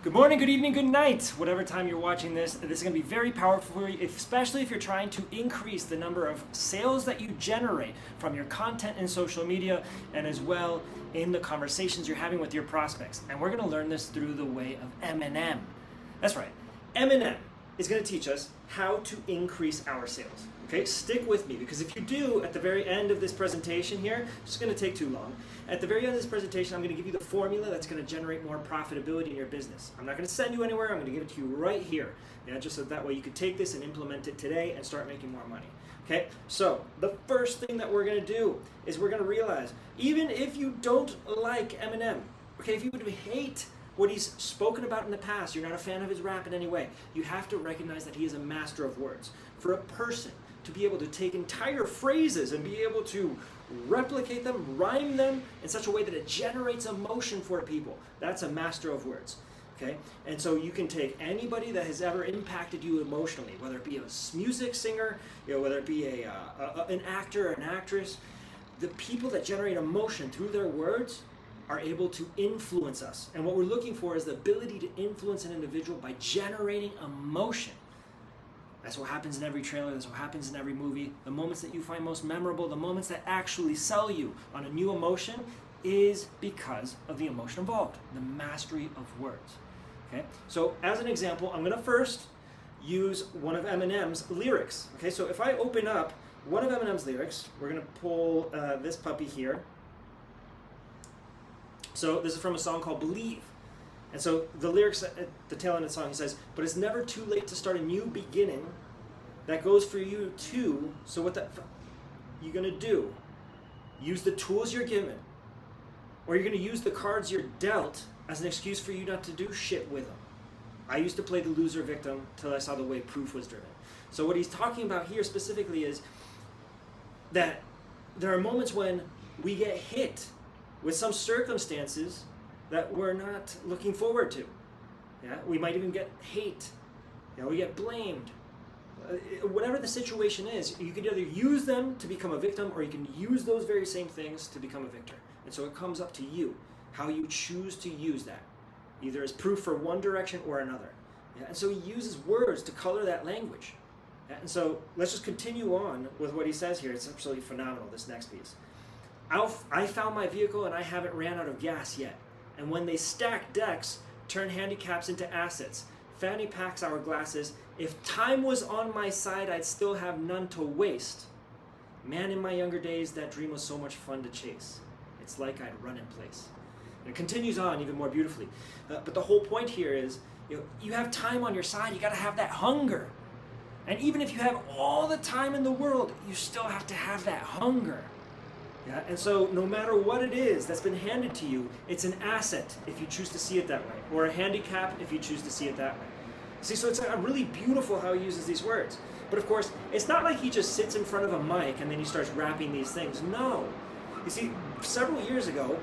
Good morning, good evening, good night, whatever time you're watching this. This is going to be very powerful for you, especially if you're trying to increase the number of sales that you generate from your content in social media and as well in the conversations you're having with your prospects. And we're going to learn this through the way of Eminem. That's right. Eminem is going to teach us how to increase our sales. Okay, stick with me, because if you do, at the very end of this presentation here, it's just going to take too long. At the very end of this presentation, I'm going to give you the formula that's going to generate more profitability in your business. I'm not going to send you anywhere. I'm going to give it to you right here. Yeah, just so that way you could take this and implement it today and start making more money. Okay, so the first thing that we're going to do is we're going to realize, even if you don't like Eminem, okay, if you would hate what he's spoken about in the past, you're not a fan of his rap in any way, you have to recognize that he is a master of words. For a person to be able to take entire phrases and be able to replicate them, rhyme them in such a way that it generates emotion for people, that's a master of words. Okay? And so you can take anybody that has ever impacted you emotionally, whether it be a music singer, whether it be an actor or an actress, the people that generate emotion through their words are able to influence us. And what we're looking for is the ability to influence an individual by generating emotion. That's what happens in every trailer, that's what happens in every movie. The moments that you find most memorable, the moments that actually sell you on a new emotion is because of the emotion involved, the mastery of words. Okay? So as an example, I'm gonna first use one of Eminem's lyrics. Okay, so if I open up one of Eminem's lyrics, we're gonna pull this puppy here. So this is from a song called Believe. And so the lyrics at the tail end of the song, he says, but it's never too late to start a new beginning that goes for you too. So what you're going to do, use the tools you're given, or you're going to use the cards you're dealt as an excuse for you not to do shit with them. I used to play the loser victim till I saw the way proof was driven. So what he's talking about here specifically is that there are moments when we get hit with some circumstances that we're not looking forward to. Yeah, we might even get hate. We get blamed. Whatever the situation is, you can either use them to become a victim, or you can use those very same things to become a victor. And so it comes up to you how you choose to use that, either as proof for one direction or another. Yeah, and so he uses words to color that language. Yeah, and so let's just continue on with what he says here. It's absolutely phenomenal, this next piece. I found my vehicle and I haven't ran out of gas yet. And when they stack decks, turn handicaps into assets. Fanny packs hourglasses. If time was on my side, I'd still have none to waste. Man, in my younger days, that dream was so much fun to chase. It's like I'd run in place. And it continues on even more beautifully. But the whole point here is, you have time on your side. You got to have that hunger. And even if you have all the time in the world, you still have to have that hunger. Yeah, and so no matter what it is that's been handed to you, it's an asset if you choose to see it that way, or a handicap if you choose to see it that way. See, so it's really beautiful how he uses these words. But of course, it's not like he just sits in front of a mic and then he starts rapping these things. No. You see, several years ago,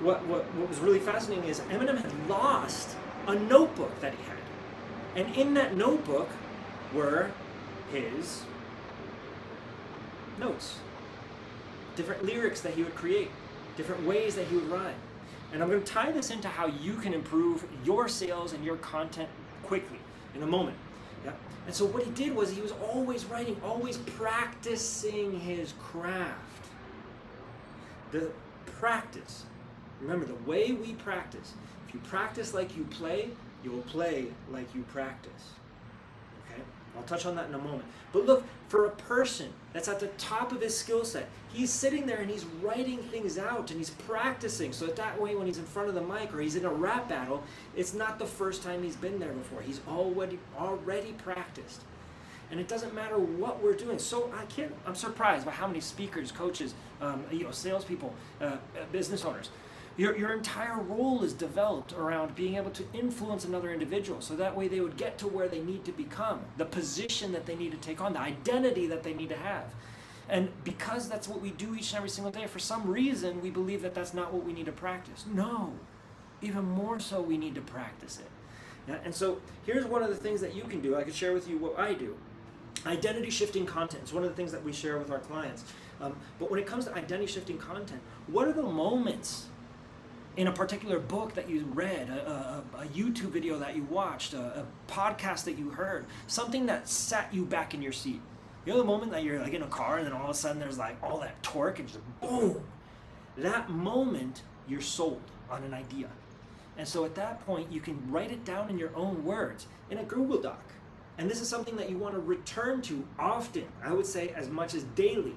what was really fascinating is Eminem had lost a notebook that he had. And in that notebook were his notes. Different lyrics that he would create, different ways that he would rhyme. And I'm going to tie this into how you can improve your sales and your content quickly in a moment. Yeah? And so what he did was he was always writing, always practicing his craft. The practice. Remember, the way we practice, if you practice like you play, you'll play like you practice. Okay? I'll touch on that in a moment. But look, for a person that's at the top of his skill set, he's sitting there and he's writing things out and he's practicing, so that way when he's in front of the mic or he's in a rap battle, it's not the first time he's been there before. He's already practiced. And it doesn't matter what we're doing. So I'm surprised by how many speakers, coaches, salespeople, business owners, your entire role is developed around being able to influence another individual, so that way they would get to where they need to become, the position that they need to take on, the identity that they need to have. And because that's what we do each and every single day, for some reason we believe that that's not what we need to practice. No, even more so we need to practice it. Yeah, and so here's one of the things that you can do. I could share with you what I do. Identity shifting content is one of the things that we share with our clients. But when it comes to identity shifting content, what are the moments in a particular book that you read, a YouTube video that you watched, a podcast that you heard, something that sat you back in your seat. You know the moment that you're like in a car and then all of a sudden there's like all that torque and just boom. That moment you're sold on an idea. And so at that point you can write it down in your own words in a Google Doc. And this is something that you want to return to often, I would say as much as daily.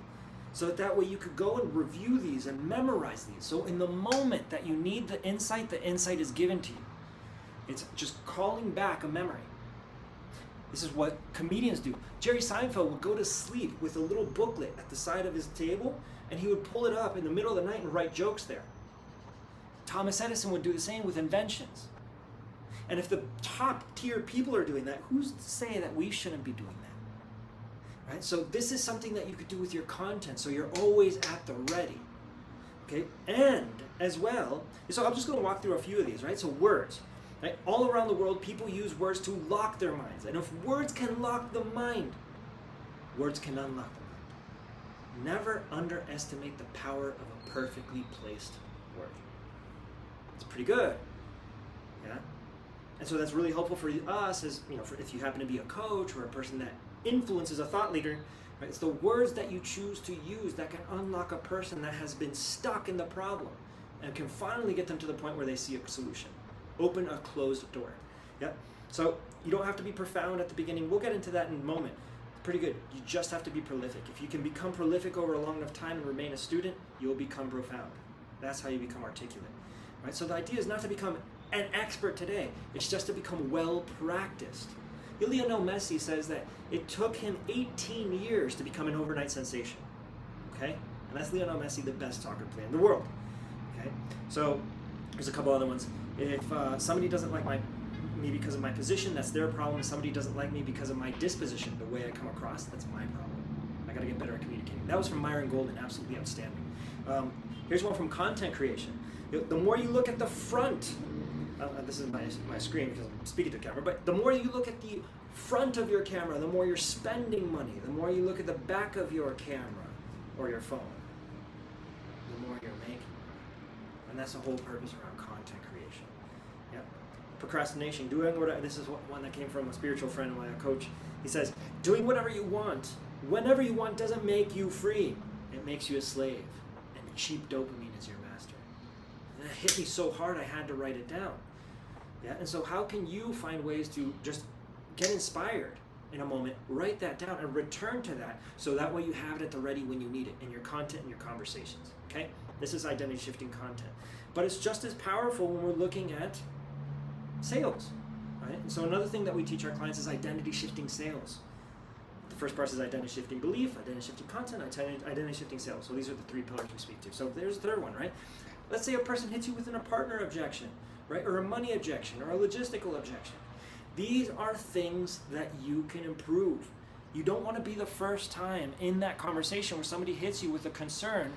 So that way you could go and review these and memorize these. So in the moment that you need the insight is given to you. It's just calling back a memory. This is what comedians do. Jerry Seinfeld would go to sleep with a little booklet at the side of his table, and he would pull it up in the middle of the night and write jokes there. Thomas Edison would do the same with inventions. And if the top tier people are doing that, who's to say that we shouldn't be doing that? Right? So this is something that you could do with your content, so you're always at the ready. Okay? And as well, so I'm just going to walk through a few of these, right? So words. Right? All around the world, people use words to lock their minds. And if words can lock the mind, words can unlock the mind. Never underestimate the power of a perfectly placed word. It's pretty good. Yeah? And so that's really helpful for us as, if you happen to be a coach or a person that influences a thought leader, right? It's the words that you choose to use that can unlock a person that has been stuck in the problem and can finally get them to the point where they see a solution. Open a closed door. Yeah. So you don't have to be profound at the beginning. We'll get into that in a moment. It's pretty good. You just have to be prolific. If you can become prolific over a long enough time and remain a student, you'll become profound. That's how you become articulate. Right? So the idea is not to become an expert today. It's just to become well practiced. Lionel Messi says that it took him 18 years to become an overnight sensation. Okay? And that's Lionel Messi, the best soccer player in the world. Okay? So there's a couple other ones. If somebody doesn't like me because of my position, that's their problem. If somebody doesn't like me because of my disposition, the way I come across, that's my problem. I got to get better at communicating. That was from Myron Golden, absolutely outstanding. Here's one from content creation. The more you look at the front, this is my screen because I'm speaking to the camera, but the more you look at the front of your camera, the more you're spending money. The more you look at the back of your camera or your phone, the more you're making money. And that's the whole purpose around content creation. Yeah. Procrastination, this is one that came from a spiritual friend of mine, a coach. He says, doing whatever you want, whenever you want, doesn't make you free. It makes you a slave. And cheap dopamine is your master. And that hit me so hard I had to write it down. Yeah, and so how can you find ways to just get inspired in a moment, write that down, and return to that so that way you have it at the ready when you need it in your content and your conversations, okay? This is identity shifting content. But it's just as powerful when we're looking at sales, right? And so another thing that we teach our clients is identity shifting sales. The first part is identity shifting belief, identity shifting content, identity shifting sales. So these are the three pillars we speak to. So there's the third one, right? Let's say a person hits you with a partner objection, right? Or a money objection, or a logistical objection. These are things that you can improve. You don't want to be the first time in that conversation where somebody hits you with a concern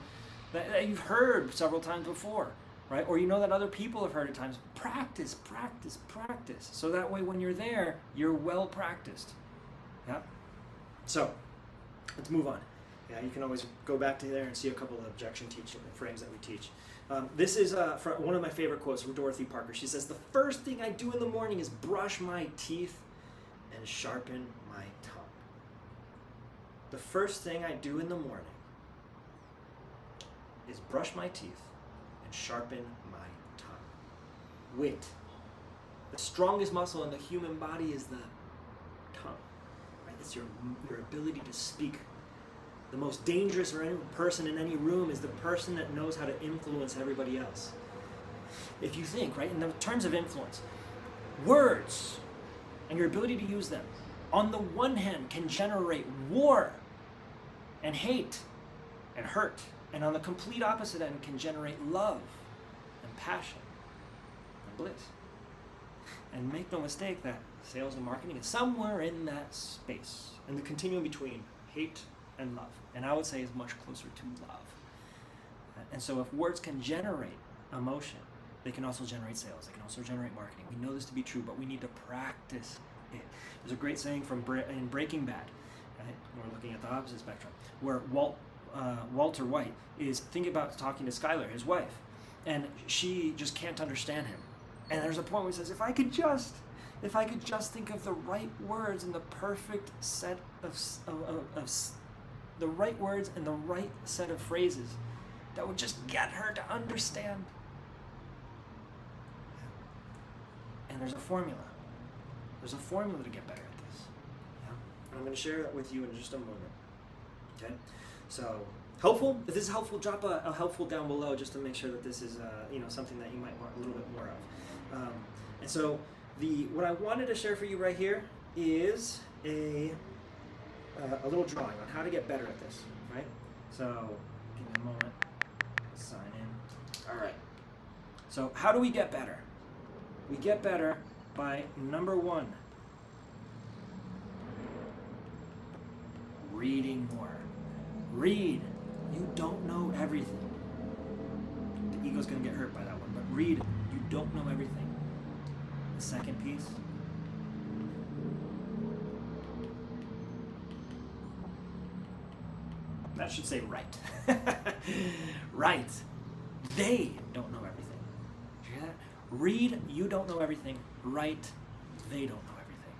that you've heard several times before, right? Or you know that other people have heard at times. Practice, practice, practice. So that way when you're there, you're well practiced. Yeah? So, let's move on. Yeah, you can always go back to there and see a couple of objection frames that we teach. This is one of my favorite quotes from Dorothy Parker. She says, "The first thing I do in the morning is brush my teeth and sharpen my tongue." The first thing I do in the morning is brush my teeth and sharpen my tongue. Wit. The strongest muscle in the human body is the tongue. Right? It's your ability to speak. The most dangerous person in any room is the person that knows how to influence everybody else. If you think, right, in the terms of influence, words and your ability to use them, on the one hand, can generate war and hate and hurt, and on the complete opposite end, can generate love and passion and bliss. And make no mistake that sales and marketing is somewhere in that space, in the continuum between hate and love. And I would say is much closer to love. And so if words can generate emotion, they can also generate sales. They can also generate marketing. We know this to be true, but we need to practice it. There's a great saying from in Breaking Bad, right? We're looking at the opposite spectrum, where Walter White is thinking about talking to Skyler, his wife. and she just can't understand him. And there's a point where he says, if I could just think of the right words and the perfect set of the right words and the right set of phrases that would just get her to understand. And there's a formula. There's a formula to get better at this. Yeah? And I'm going to share that with you in just a moment. Okay? So, helpful? If this is helpful, drop a helpful down below just to make sure that this is something that you might want a little bit more of. And so, what I wanted to share for you right here is a little drawing on how to get better at this, right? So, give me a moment. Sign in. All right. So, how do we get better? We get better by, number one, reading more. Read. You don't know everything. The ego's going to get hurt by that one, but read. You don't know everything. The second piece, that should say right. Right. They don't know everything. Did you hear that? Read, you don't know everything. Write, they don't know everything.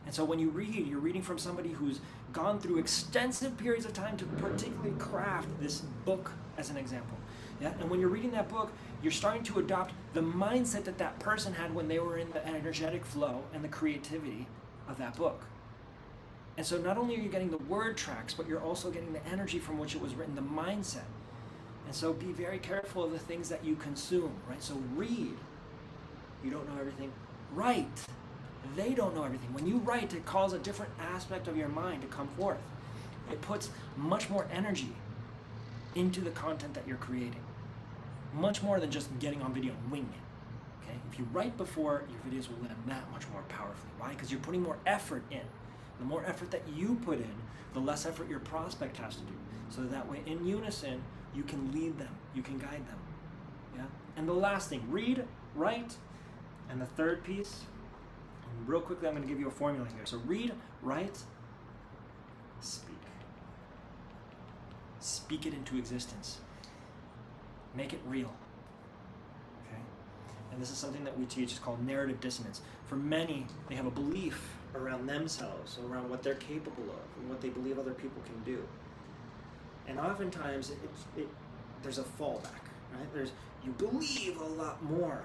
And so when you read, you're reading from somebody who's gone through extensive periods of time to particularly craft this book as an example. Yeah? And when you're reading that book, you're starting to adopt the mindset that that person had when they were in the energetic flow and the creativity of that book. And so not only are you getting the word tracks, but you're also getting the energy from which it was written, the mindset. And so be very careful of the things that you consume, right? So read. You don't know everything. Write. They don't know everything. When you write, it calls a different aspect of your mind to come forth. It puts much more energy into the content that you're creating. Much more than just getting on video and winging it. Okay? If you write before, your videos will land that much more powerfully. Why? Because you're putting more effort in. The more effort that you put in, the less effort your prospect has to do. So that way, in unison, you can lead them, you can guide them. Yeah? And the last thing, read, write, and the third piece, and real quickly I'm going to give you a formula here. So read, write, speak. Speak it into existence. Make it real. Okay? And this is something that we teach. It's called narrative dissonance. For many, they have a belief around themselves, around what they're capable of, and what they believe other people can do. And oftentimes, there's a fallback, right? You believe a lot more,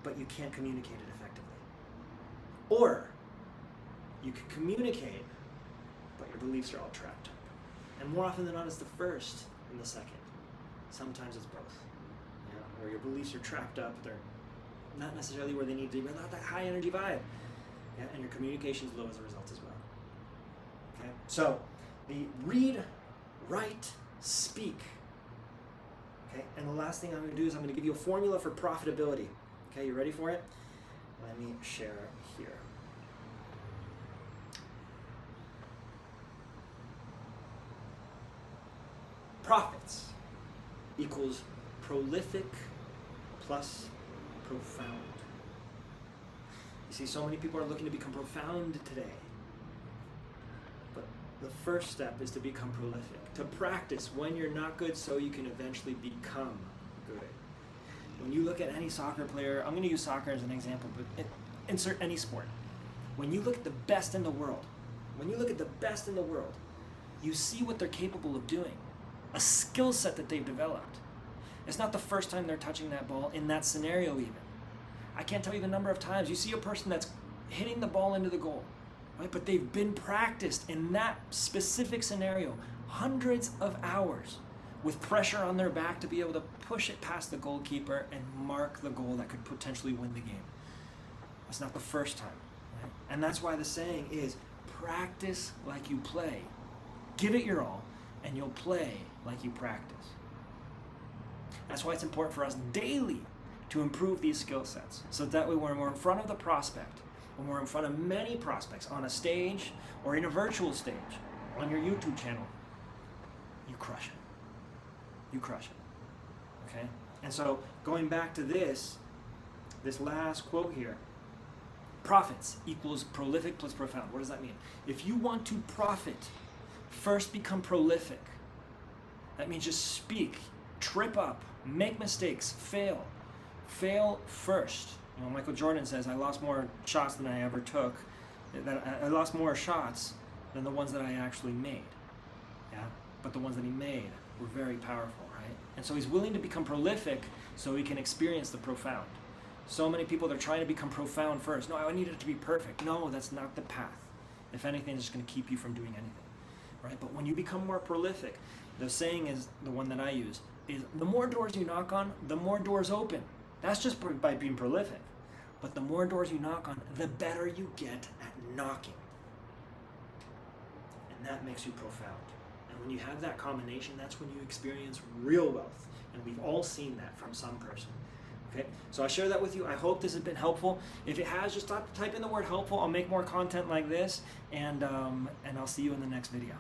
but you can't communicate it effectively. Or, you can communicate, but your beliefs are all trapped up. And more often than not, it's the first and the second. Sometimes it's both. Yeah? Or your beliefs are trapped up, they're not necessarily where they need to be, but not that high energy vibe. Yeah? And your communication's low as a result as well. Okay? So, the read, write, speak. Okay? And the last thing I'm going to do is I'm going to give you a formula for profitability. Okay, you ready for it? Let me share it here. Profits equals prolific plus profound. You see, so many people are looking to become profound today. But the first step is to become prolific. To practice when you're not good so you can eventually become good. When you look at any soccer player, I'm going to use soccer as an example, but insert any sport. When you look at the best in the world, you see what they're capable of doing. A skill set that they've developed. It's not the first time they're touching that ball in that scenario even. I can't tell you the number of times you see a person that's hitting the ball into the goal, right? But they've been practiced in that specific scenario hundreds of hours with pressure on their back to be able to push it past the goalkeeper and mark the goal that could potentially win the game. That's not the first time, right? And that's why the saying is practice like you play. Give it your all, and you'll play like you practice. That's why it's important for us daily to improve these skill sets. So that way when we're in front of the prospect, when we're in front of many prospects on a stage or in a virtual stage, on your YouTube channel, you crush it. You crush it. Okay? And so going back to this last quote here, profits equals prolific plus profound. What does that mean? If you want to profit, first become prolific. That means just speak, trip up, Make mistakes. Fail. Fail first. You know, Michael Jordan says, I lost more shots than I ever took. That I lost more shots than the ones that I actually made. Yeah? But the ones that he made were very powerful, right? And so he's willing to become prolific so he can experience the profound. So many people, they're trying to become profound first. No, I need it to be perfect. No, that's not the path. If anything, it's just going to keep you from doing anything, right? But when you become more prolific, the saying is, the one that I use, is the more doors you knock on, the more doors open. That's just by being prolific. But the more doors you knock on, the better you get at knocking. And that makes you profound. And when you have that combination, that's when you experience real wealth. And we've all seen that from some person. Okay, so I share that with you. I hope this has been helpful. If it has, just type in the word helpful. I'll make more content like this, and I'll see you in the next video.